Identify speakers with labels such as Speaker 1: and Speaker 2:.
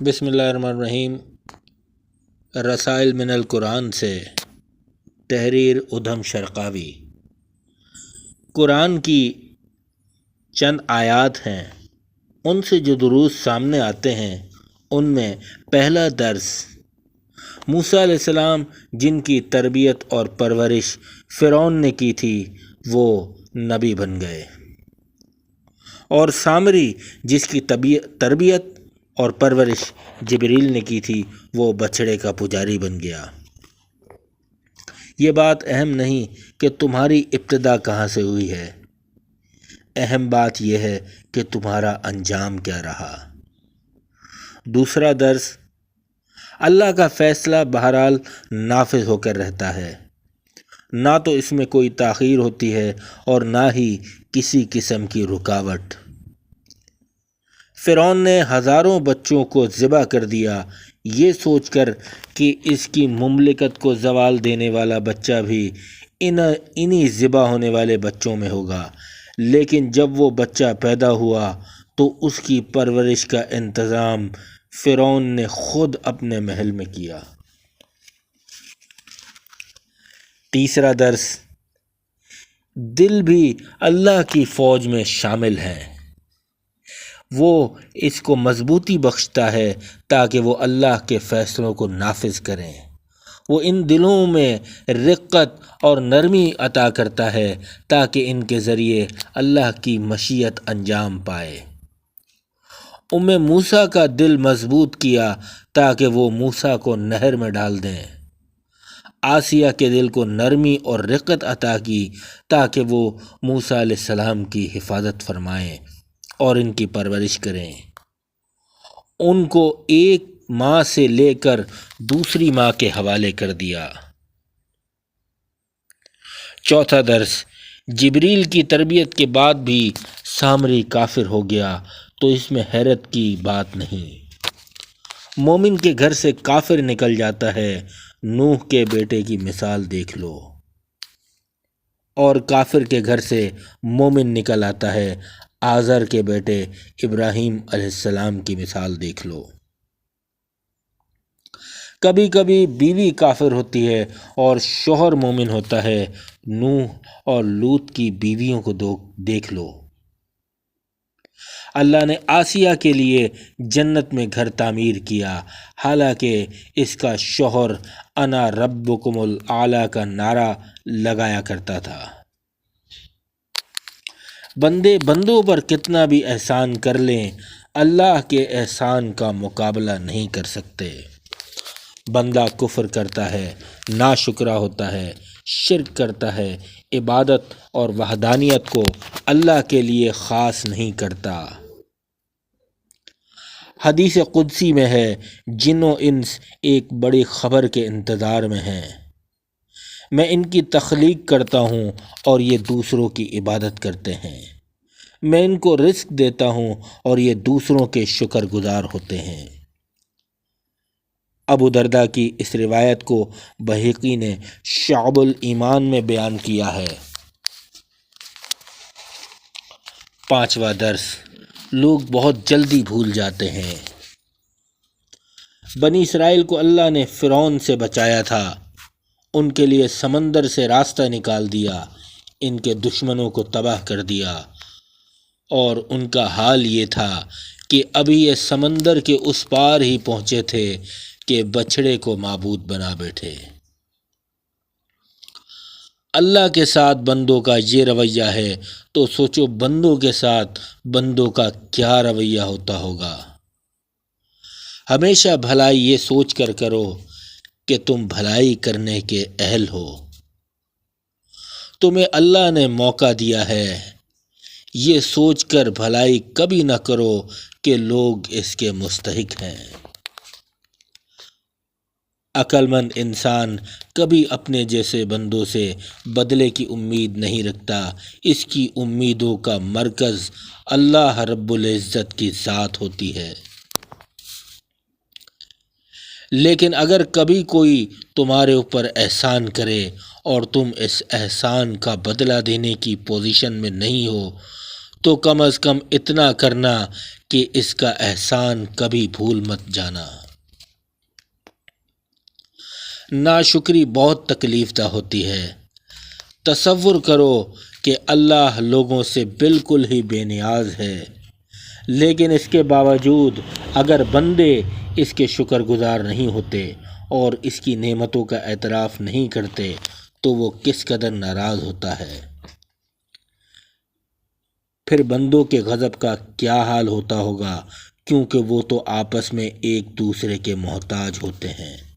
Speaker 1: بسم اللہ الرحمن الرحیم۔ رسائل من القرآن سے تحریر ادھم شرقاوی۔ قرآن کی چند آیات ہیں، ان سے جو دروس سامنے آتے ہیں ان میں پہلا درس موسیٰ علیہ السلام جن کی تربیت اور پرورش فرعون نے کی تھی وہ نبی بن گئے، اور سامری جس کی تربیت اور پرورش جبریل نے کی تھی وہ بچھڑے کا پجاری بن گیا۔ یہ بات اہم نہیں کہ تمہاری ابتدا کہاں سے ہوئی ہے، اہم بات یہ ہے کہ تمہارا انجام کیا رہا۔ دوسرا درس، اللہ کا فیصلہ بہرحال نافذ ہو کر رہتا ہے، نہ تو اس میں کوئی تاخیر ہوتی ہے اور نہ ہی کسی قسم کی رکاوٹ۔ فرعون نے ہزاروں بچوں کو ذبح کر دیا، یہ سوچ کر کہ اس کی مملکت کو زوال دینے والا بچہ بھی انہی ذبح ہونے والے بچوں میں ہوگا، لیکن جب وہ بچہ پیدا ہوا تو اس کی پرورش کا انتظام فرعون نے خود اپنے محل میں کیا۔ تیسرا درس، دل بھی اللہ کی فوج میں شامل ہے، وہ اس کو مضبوطی بخشتا ہے تاکہ وہ اللہ کے فیصلوں کو نافذ کریں۔ وہ ان دلوں میں رقت اور نرمی عطا کرتا ہے تاکہ ان کے ذریعے اللہ کی مشیت انجام پائے۔ موسیٰ کا دل مضبوط کیا تاکہ وہ موسیٰ کو نہر میں ڈال دیں۔ آسیہ کے دل کو نرمی اور رقت عطا کی تاکہ وہ موسیٰ علیہ السلام کی حفاظت فرمائیں اور ان کی پرورش کریں۔ ان کو ایک ماں سے لے کر دوسری ماں کے حوالے کر دیا۔ چوتھا درس، جبریل کی تربیت کے بعد بھی سامری کافر ہو گیا تو اس میں حیرت کی بات نہیں۔ مومن کے گھر سے کافر نکل جاتا ہے، نوح کے بیٹے کی مثال دیکھ لو، اور کافر کے گھر سے مومن نکل آتا ہے، آزر کے بیٹے ابراہیم علیہ السلام کی مثال دیکھ لو۔ کبھی کبھی بیوی کافر ہوتی ہے اور شوہر مومن ہوتا ہے، نوح اور لوط کی بیویوں کو دیکھ لو۔ اللہ نے آسیہ کے لیے جنت میں گھر تعمیر کیا، حالانکہ اس کا شوہر انا ربکم الاعلی کا نعرہ لگایا کرتا تھا۔ بندوں پر کتنا بھی احسان کر لیں، اللہ کے احسان کا مقابلہ نہیں کر سکتے۔ بندہ کفر کرتا ہے، ناشکرا ہوتا ہے، شرک کرتا ہے، عبادت اور وحدانیت کو اللہ کے لیے خاص نہیں کرتا۔ حدیث قدسی میں ہے، جن و انس ایک بڑی خبر کے انتظار میں ہیں، میں ان کی تخلیق کرتا ہوں اور یہ دوسروں کی عبادت کرتے ہیں، میں ان کو رزق دیتا ہوں اور یہ دوسروں کے شکر گزار ہوتے ہیں۔ ابو درداء کی اس روایت کو بہقی نے شعب الایمان میں بیان کیا ہے۔ پانچواں درس، لوگ بہت جلدی بھول جاتے ہیں۔ بنی اسرائیل کو اللہ نے فرعون سے بچایا تھا، ان کے لیے سمندر سے راستہ نکال دیا، ان کے دشمنوں کو تباہ کر دیا، اور ان کا حال یہ تھا کہ ابھی یہ سمندر کے اس پار ہی پہنچے تھے کہ بچھڑے کو معبود بنا بیٹھے۔ اللہ کے ساتھ بندوں کا یہ رویہ ہے تو سوچو بندوں کے ساتھ بندوں کا کیا رویہ ہوتا ہوگا۔ ہمیشہ بھلائی یہ سوچ کر کرو کہ تم بھلائی کرنے کے اہل ہو۔ تمہیں اللہ نے موقع دیا ہے، یہ سوچ کر بھلائی کبھی نہ کرو کہ لوگ اس کے مستحق ہیں۔ عقل مند انسان کبھی اپنے جیسے بندوں سے بدلے کی امید نہیں رکھتا، اس کی امیدوں کا مرکز اللہ رب العزت کی ذات ہوتی ہے۔ لیکن اگر کبھی کوئی تمہارے اوپر احسان کرے اور تم اس احسان کا بدلہ دینے کی پوزیشن میں نہیں ہو تو کم از کم اتنا کرنا کہ اس کا احسان کبھی بھول مت جانا۔ ناشکری بہت تکلیف دہ ہوتی ہے۔ تصور کرو کہ اللہ لوگوں سے بالکل ہی بے نیاز ہے، لیکن اس کے باوجود اگر بندے اس کے شکر گزار نہیں ہوتے اور اس کی نعمتوں کا اعتراف نہیں کرتے تو وہ کس قدر ناراض ہوتا ہے۔ پھر بندوں کے غضب کا کیا حال ہوتا ہوگا، کیونکہ وہ تو آپس میں ایک دوسرے کے محتاج ہوتے ہیں۔